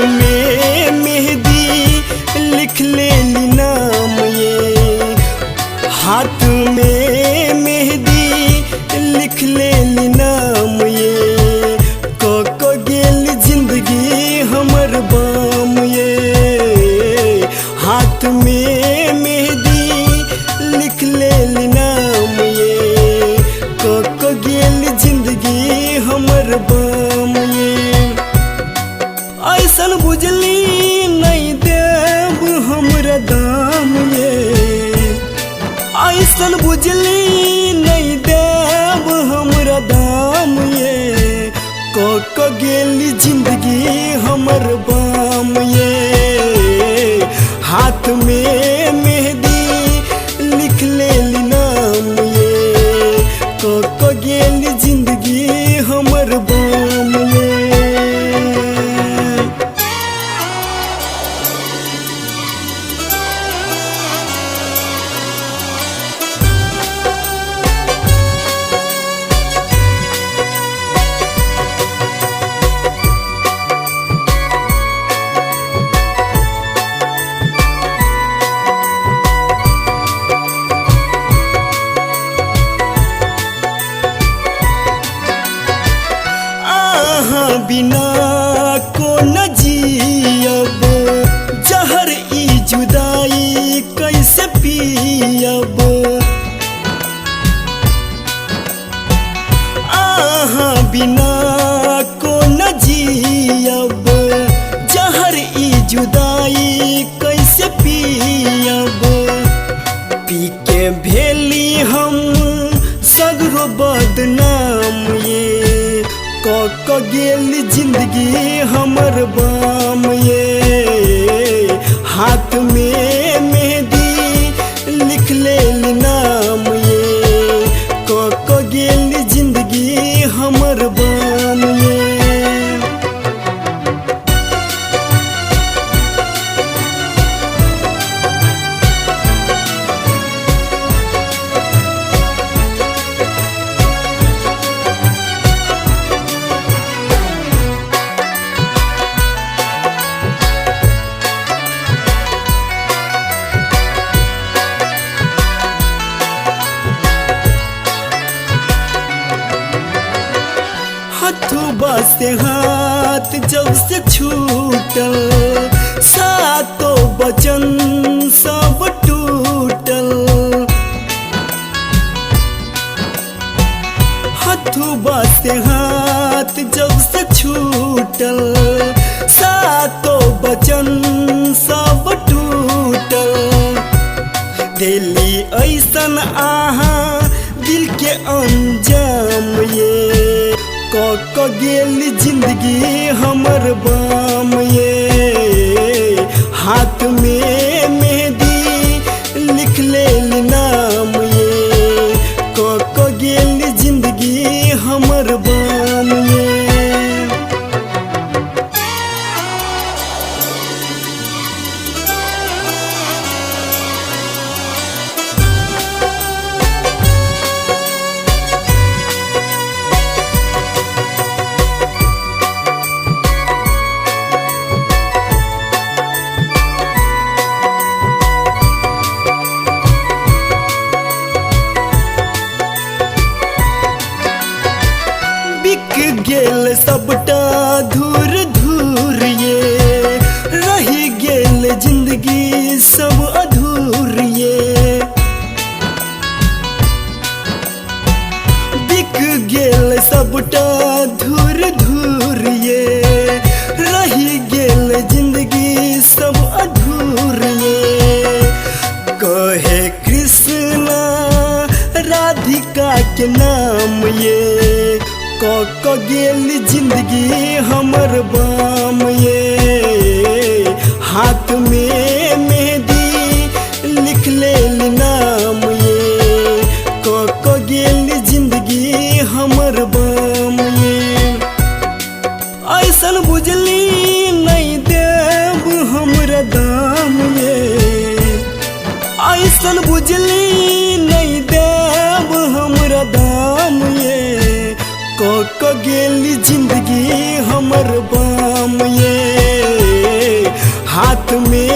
में मेहंदी लिख ले ली नाम ये, हाथ में मेहंदी लिख ले ली नाम ये, को गेल जिंदगी हमर बाम ये, हाथ में मेहंदी लिख ले ली नाम ये, को गेल जिंदगी हमर बाम ये। ऐसन बुझली नहीं देव हमरा दाम ये, ऐसन बुझली नहीं देव हमरा दाम ये, को गेली जिंदगी हमर बाम ये, हाथ में मेहंदी लिख ले ली नाम ये, को गेली जिंदगी हमर बाम ये। बिना को न जियब, जहर ई जुदाई कैसे पियब, आहा बिना को न जियब, जहर ई जुदाई कैसे पियब, पी के भेली हम सगरो बदनाम ये, को गेल जिंदगी हमर बाम ये, हाथ में मेहंदी लिख ले ली नाम ये, को गेल जिंदगी हमर बाम ये। से हाथ जब से छूटल, सातों वचन सब टूटल, हथुबा से हाथ जब से छूटल, सातों वचन सब टूटल, दिली ऐसन आहा दिल के अंजाम ये, को गेल जिंदगी हमर बाम ये, हाथ में मेहंदी लिख ले ली नाम ये, को गेल जिंदगी हमर बाम ये। गेल सबटा धूर धूर ये, रही गेल जिंदगी सब अधूर ये, बिक गेल सबटा धूर धूर ये, रही गेल जिंदगी सब अधूर ये, कहे कृष्णा राधिका के नाम ये, को गेल जिंदगी हमर बाम ये, हाथ में मेहंदी लिख ले ली नाम ये, को गेल जिंदगी हमर बाम ये। ऐसन बुझली नहीं देव हमरा दाम ये, ऐसन बुझली नहीं देव हमरा दाम ये, को गेली जिंदगी हमर बाम ये। हाथ में